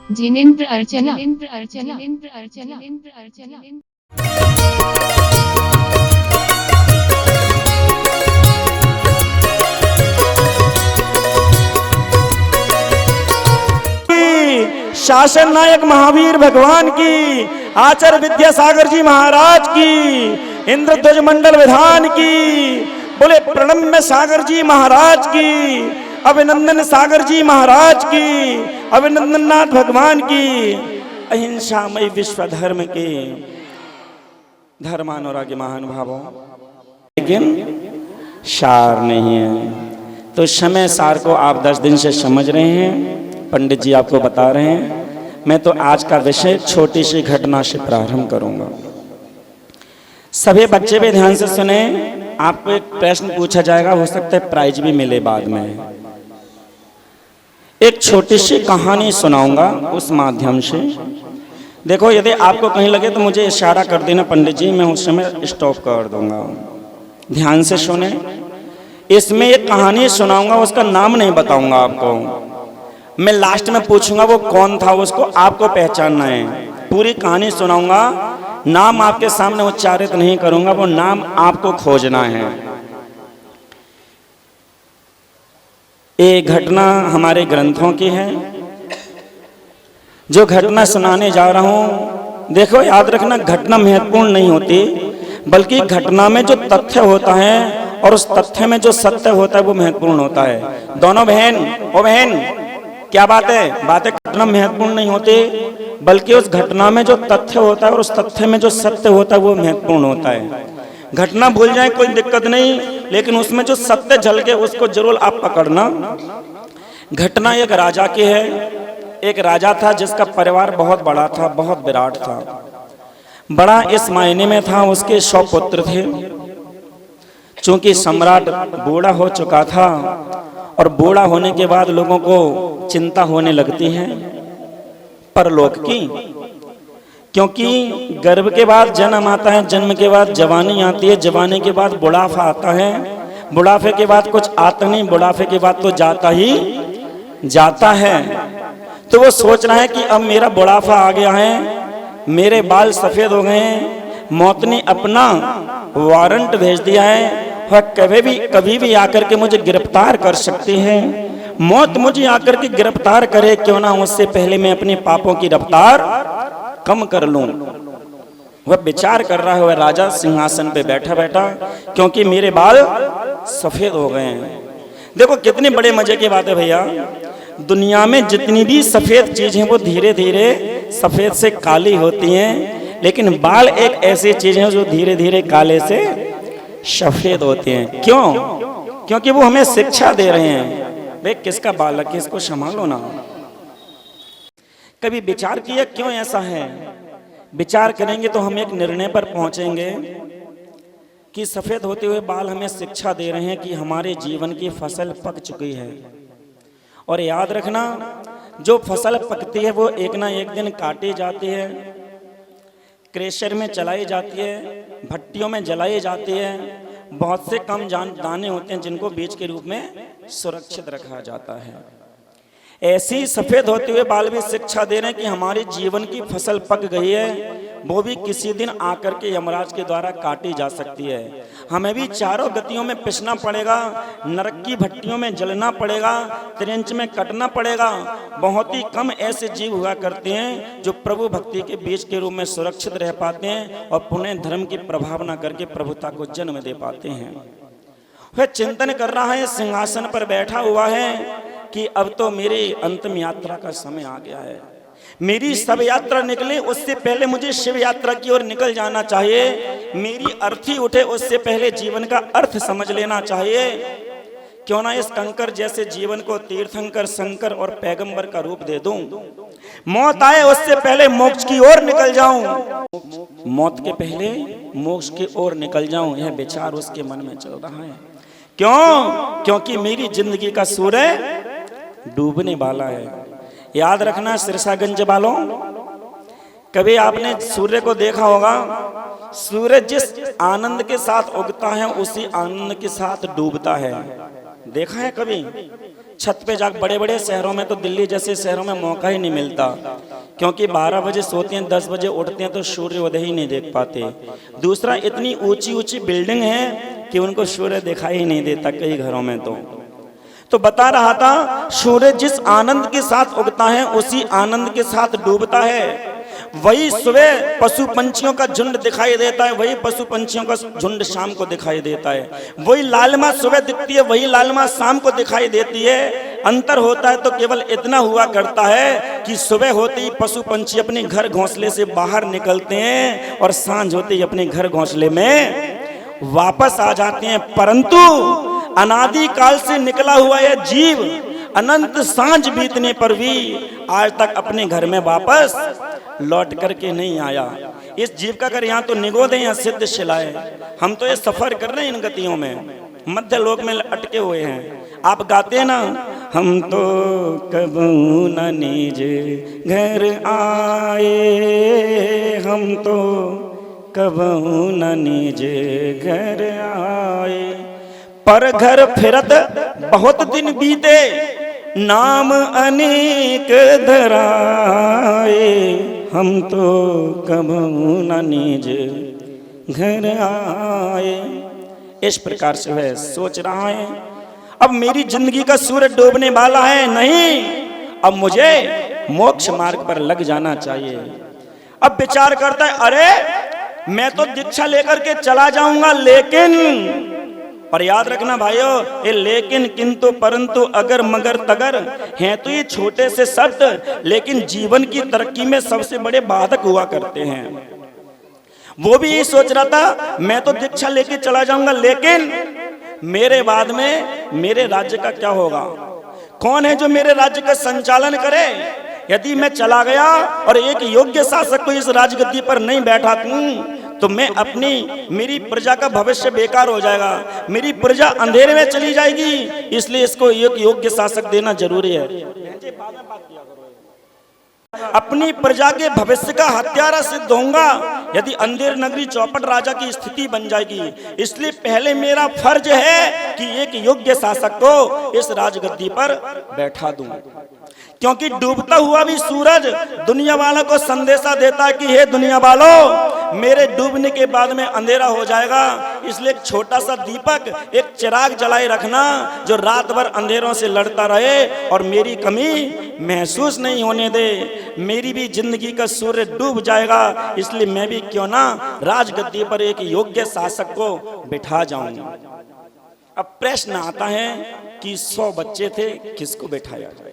जिनेन्द्र अर्चना, जिनेन्द्र अर्चना, जिनेन्द्र अर्चना, जिनेन्द्र अर्चना। शासन नायक महावीर भगवान की, आचार्य विद्यासागर जी महाराज की, इंद्रध्वज मंडल विधान की, बोले प्रणम्य सागर जी महाराज की, अभिनंदन सागर जी महाराज की, अभिनंदन नाथ भगवान की, अहिंसामय विश्व धर्म के धर्मानुरागी महानुभावों। लेकिन सार नहीं है, तो समय सार को आप 10 दिन से समझ रहे हैं, पंडित जी आपको बता रहे हैं। मैं तो आज का विषय छोटी सी घटना से प्रारंभ करूंगा। सभी बच्चे भी ध्यान से सुने, आपको एक प्रश्न पूछा जाएगा, हो सकता है प्राइज भी मिले बाद में। एक छोटी सी कहानी सुनाऊंगा उस माध्यम से। देखो, यदि आपको कहीं लगे तो मुझे इशारा कर देना पंडित जी, मैं उस समय स्टॉप कर दूंगा। ध्यान से सुने, इसमें एक कहानी सुनाऊंगा, उसका नाम नहीं बताऊंगा आपको। मैं लास्ट में पूछूंगा वो कौन था, उसको आपको पहचानना है। पूरी कहानी सुनाऊंगा, नाम आपके सामने उच्चारित नहीं करूंगा, वो नाम आपको खोजना है। ये घटना हमारे ग्रंथों की है। जो घटना सुनाने जा रहा हूं, देखो याद रखना, घटना महत्वपूर्ण नहीं होती, बल्कि घटना में जो तथ्य होता है और उस तथ्य में जो सत्य होता है वो महत्वपूर्ण होता है। दोनों बहन, ओ बहन, क्या बात है? बातें घटना महत्वपूर्ण नहीं होती, बल्कि उस घटना में जो तथ्य होता है और उस तथ्य में जो सत्य होता है वो महत्वपूर्ण होता है। घटना भूल जाए कोई दिक्कत नहीं, लेकिन उसमें जो सत्य झलके उसको जरूर आप पकड़ना। घटना एक राजा की है। एक राजा था जिसका परिवार बहुत बड़ा था, बहुत विराट था। बड़ा इस मायने में था, उसके 100 पुत्र थे। चूंकि सम्राट बूढ़ा हो चुका था, और बूढ़ा होने के बाद लोगों को चिंता होने लगती है परलोक की, क्योंकि गर्भ के बाद जन्म आता है, जन्म के बाद जवानी आती है, जवानी के बाद बुढ़ापा आता है, बुढ़ापे के बाद कुछ आता नहीं, बुढ़ापे के बाद तो जाता ही जाता है। तो वो सोच रहा है कि अब मेरा बुढ़ापा आ गया है, मेरे बाल सफेद हो गए हैं, मौत ने अपना वारंट भेज दिया है, वह कभी भी आकर के मुझे गिरफ्तार कर सकती है। मौत मुझे आकर के गिरफ्तार करे, क्यों ना उससे पहले मैं अपने पापों की रफ्तार कम कर लूं। वह विचार कर रहा है, वह राजा सिंहासन पे बैठा बैठा, क्योंकि मेरे बाल सफेद हो गए हैं। देखो कितने बड़े मजे की बात है भैया, दुनिया में जितनी भी सफेद चीज है वो धीरे धीरे सफेद से काली होती हैं, लेकिन बाल एक ऐसी चीज है जो धीरे धीरे काले से सफेद होते हैं। क्यों? क्योंकि वो हमें शिक्षा दे रहे हैं, भाई किसका बालक है, इसको संभालो ना। कभी विचार किया क्यों ऐसा है? विचार करेंगे तो हम एक निर्णय पर पहुंचेंगे कि सफेद होते हुए बाल हमें शिक्षा दे रहे हैं कि हमारे जीवन की फसल पक चुकी है। और याद रखना, जो फसल पकती है वो एक ना एक दिन काटी जाती है, क्रेशर में चलाई जाती है, भट्टियों में जलाई जाती है। बहुत से कम दाने होते हैं जिनको बीज के रूप में सुरक्षित रखा जाता है। ऐसी सफेद होते हुए बाल भी शिक्षा दे रहे हैं कि हमारे जीवन की फसल पक गई है, वो भी किसी दिन आकर के यमराज के द्वारा काटी जा सकती है। हमें भी चारों गतियों में पिसना पड़ेगा, नरक की भट्टियों में जलना पड़ेगा, त्रिंच में कटना पड़ेगा। बहुत ही कम ऐसे जीव हुआ करते हैं जो प्रभु भक्ति के बीज के रूप में सुरक्षित रह पाते हैं और पुण्य धर्म की प्रभाव न करके प्रभुता को जन्म दे पाते हैं। वह चिंतन कर रहा है, सिंहासन पर बैठा हुआ है कि अब तो मेरी अंतिम यात्रा का समय आ गया है। मेरी सब यात्रा निकले उससे पहले मुझे शिव यात्रा की ओर निकल जाना चाहिए। मेरी अर्थी उठे उससे पहले जीवन का अर्थ समझ लेना चाहिए। क्यों ना इस कंकर जैसे जीवन को तीर्थंकर, शंकर और पैगंबर का रूप दे दूं। मौत आए उससे पहले मोक्ष की ओर निकल जाऊं, मौत के पहले मोक्ष की ओर निकल जाऊं, यह विचार उसके मन में चल रहा है। क्यों? क्योंकि मेरी जिंदगी का सूर्य डूबने वाला है। याद रखना सिरसागंज वालों, कभी आपने सूर्य को देखा होगा, सूर्य जिस आनंद के साथ उगता है उसी आनंद के साथ डूबता है। देखा है कभी? छत पे जाकर, बड़े बड़े शहरों में तो दिल्ली जैसे शहरों में मौका ही नहीं मिलता, क्योंकि 12 बजे सोते हैं, 10 बजे उठते हैं तो सूर्योदय ही नहीं देख पाते। दूसरा, इतनी ऊंची ऊंची बिल्डिंग है कि उनको सूर्य दिखाई ही नहीं देता कई घरों में। तो बता रहा था, सूर्य जिस आनंद के साथ उगता है उसी आनंद के साथ डूबता है। वही सुबह पशु पंछियों का झुंड दिखाई देता है, वही पशु पंछियों का झुंड शाम को दिखाई देता है। वही लालिमा सुबह दिखती है, वही लालिमा शाम को दिखाई देती है। अंतर होता है तो केवल इतना हुआ करता है कि सुबह होते ही पशु पंछी अपने घर घोंसले से बाहर निकलते हैं और सांझ होते ही अपने घर घोंसले में वापस आ जाते हैं। परंतु अनादि काल से निकला हुआ यह जीव अनंत सांझ बीतने पर भी आज तक अपने घर में वापस लौट करके नहीं आया। इस जीव का अगर यहाँ तो निगोद है, यहाँ सिद्ध शिलाएं, हम तो ये सफर कर रहे हैं इन गतियों में, मध्य लोक में अटके हुए हैं। आप गाते हैं ना, हम तो कबू न निज घर आए, हम तो कबू न निज घर आए, पर घर फिरत बहुत दिन बीते, नाम अनेक धराए, हम तो कबू न निज घर आए। इस प्रकार से वह सोच रहा है, अब मेरी जिंदगी का सूरज डूबने वाला है, नहीं, अब मुझे मोक्ष मार्ग पर लग जाना चाहिए। अब विचार करता है, अरे मैं तो दीक्षा लेकर के चला जाऊंगा, लेकिन, और याद रखना भाइयों, ये लेकिन, किंतु, परंतु, अगर, मगर, तगर हैं तो ये छोटे से शब्द, लेकिन जीवन की तरक्की में सबसे बड़े बाधक हुआ करते हैं। वो भी यही सोच रहा था, मैं तो दीक्षा लेके चला जाऊंगा, लेकिन मेरे बाद में मेरे राज्य का क्या होगा? कौन है जो मेरे राज्य का संचालन करे? यदि मैं चला गया और एक योग्य शासक को इस राजगद्दी पर नहीं बैठा तो मैं मेरी प्रजा का भविष्य बेकार हो जाएगा, मेरी प्रजा अंधेरे में चली जाएगी। इसलिए इसको एक योग्य शासक देना जरूरी है। अपनी प्रजा के भविष्य का हत्यारा सिद्ध होऊंगा यदि अंधेर नगरी चौपट राजा की स्थिति बन जाएगी। इसलिए पहले मेरा फर्ज है कि एक योग्य शासक को इस राजगद्दी पर बैठा दूं, क्योंकि डूबता हुआ भी सूरज दुनिया वालों को संदेशा देता है कि हे दुनिया वालों, मेरे डूबने के बाद में अंधेरा हो जाएगा। इसलिए एक छोटा सा दीपक, एक चिराग जलाए रखना जो रात भर अंधेरों से लड़ता रहे और मेरी कमी महसूस नहीं होने दे। मेरी भी जिंदगी का सूर्य डूब जाएगा, इसलिए मैं भी क्यों ना राजगद्दी पर एक योग्य शासक को बिठा जाऊं। अब प्रश्न आता है कि 100 बच्चे थे, किसको बिठाया जाए?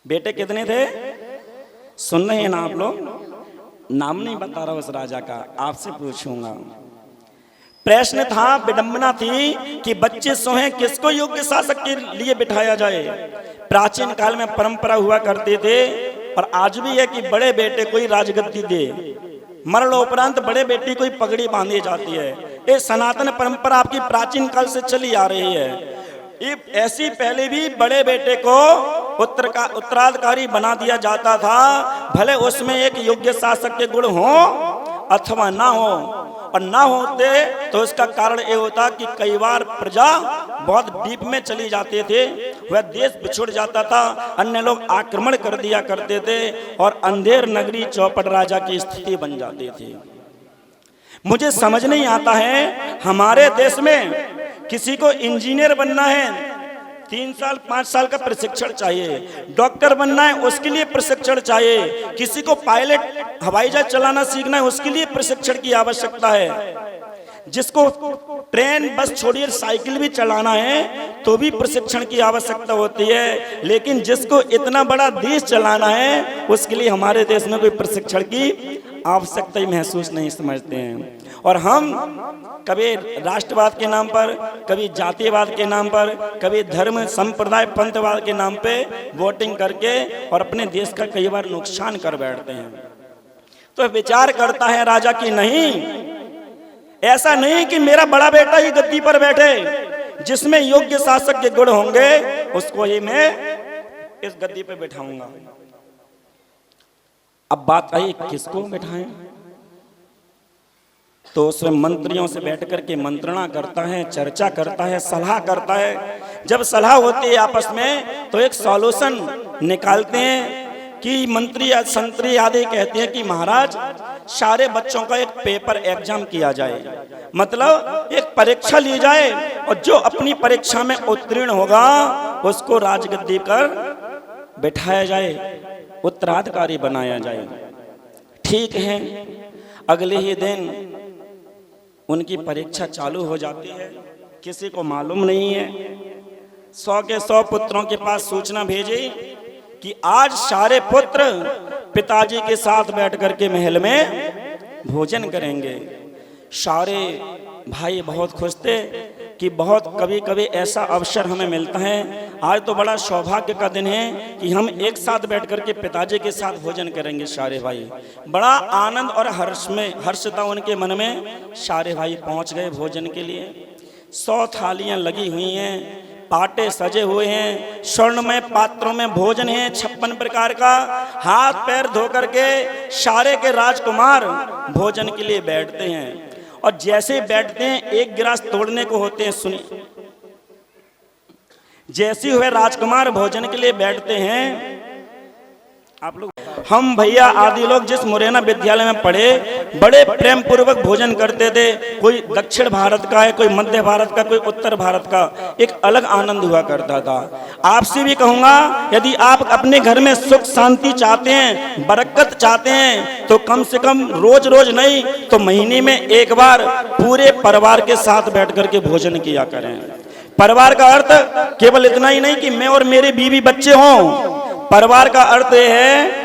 बेटे कितने थे? सुन रहे हैं ना आप लोग? नाम नहीं बता रहा उस राजा का, आपसे पूछूंगा। प्रश्न था, विडंबना थी कि बच्चे 100 हैं, किसको योग्य शासक के लिए बिठाया जाए? प्राचीन काल में परंपरा हुआ करते थे और आज भी है कि बड़े बेटे को ही राजगद्दी दे, मरणोपरांत बड़े बेटी को ही पगड़ी बांधी जाती है। ये सनातन परंपरा आपकी प्राचीन काल से चली आ रही है। ऐसी पहले भी बड़े बेटे को उत्तराधिकारी बना दिया जाता था, भले उसमें एक योग्य शासक के गुण हो अथवा ना हो। और ना होते तो इसका कारण ये होता कि कई बार प्रजा बहुत डीप में चली जाते थे, वह देश बिछुड़ जाता था, अन्य लोग आक्रमण कर दिया करते थे और अंधेर नगरी चौपट राजा की स्थिति बन जाती थी। मुझे समझ नहीं आता है, हमारे देश में किसी को इंजीनियर बनना है 3 साल 5 साल का प्रशिक्षण चाहिए, डॉक्टर बनना है उसके लिए प्रशिक्षण चाहिए, किसी को पायलट हवाई जहाज चलाना सीखना है उसके लिए प्रशिक्षण की आवश्यकता है, जिसको ट्रेन बस छोड़िए साइकिल भी चलाना है तो भी प्रशिक्षण की आवश्यकता होती है। लेकिन जिसको इतना बड़ा देश चलाना है उसके लिए हमारे देश में कोई प्रशिक्षण की आवश्यकता ही महसूस नहीं समझते हैं। और हम कभी राष्ट्रवाद के नाम पर, कभी जातिवाद के नाम पर, कभी धर्म संप्रदाय पंथवाद के नाम पे वोटिंग करके और अपने देश का कई बार नुकसान कर बैठते हैं। तो विचार करता है राजा की नहीं, ऐसा नहीं कि मेरा बड़ा बेटा ही गद्दी पर बैठे, जिसमें योग्य शासक के गुण होंगे उसको ही मैं इस गद्दी पे बैठाऊंगा। अब बात आई किसको बैठाएं? तो उसमें मंत्रियों से बैठ कर के मंत्रणा करता है, चर्चा करता है, सलाह करता है। जब सलाह होती है आपस में तो एक सॉल्यूशन निकालते हैं कि मंत्री या संतरी आदि कहते हैं कि महाराज सारे बच्चों का एक पेपर एग्जाम किया जाए, मतलब एक परीक्षा ली जाए और जो अपनी परीक्षा में उत्तीर्ण होगा उसको राजगद्दी पर बैठाया जाए, उत्तराधिकारी बनाया जाए। ठीक है, अगले ही दिन उनकी परीक्षा चालू हो जाती है। किसी को मालूम नहीं है, 100 के 100 पुत्रों के पास सूचना भेजी कि आज सारे पुत्र पिताजी के साथ बैठ कर के महल में भोजन करेंगे। सारे भाई बहुत खुश थे कि बहुत कभी कभी ऐसा अवसर हमें मिलता है, आज तो बड़ा सौभाग्य का दिन है कि हम एक साथ बैठ कर के पिताजी के साथ भोजन करेंगे। सारे भाई बड़ा आनंद और हर्ष था उनके मन में। सारे भाई पहुंच गए भोजन के लिए। 100 थालियां लगी हुई हैं, पाटे सजे हुए हैं, स्वर्णमय पात्रों में भोजन है 56 प्रकार का। हाथ पैर धो करके सारे के राजकुमार भोजन के लिए बैठते हैं और जैसे बैठते हैं एक गिलास तोड़ने को होते हैं। सुनिए, जैसे हुए राजकुमार भोजन के लिए बैठते हैं, आप लोग हम भैया आदि लोग जिस मुरैना विद्यालय में पढ़े बड़े प्रेम पूर्वक भोजन करते थे। कोई दक्षिण भारत का है, कोई मध्य भारत का, कोई उत्तर भारत का, एक अलग आनंद हुआ करता था। आपसे भी कहूंगा, यदि आप अपने घर में सुख शांति चाहते हैं, बरकत चाहते हैं, तो कम से कम रोज रोज नहीं तो महीने में एक बार पूरे परिवार के साथ बैठ करके भोजन किया करें। परिवार का अर्थ केवल इतना ही नहीं कि मैं और मेरे बीवी बच्चे हों। परिवार का अर्थ है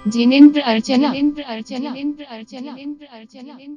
जिनेंद्र अर्चना।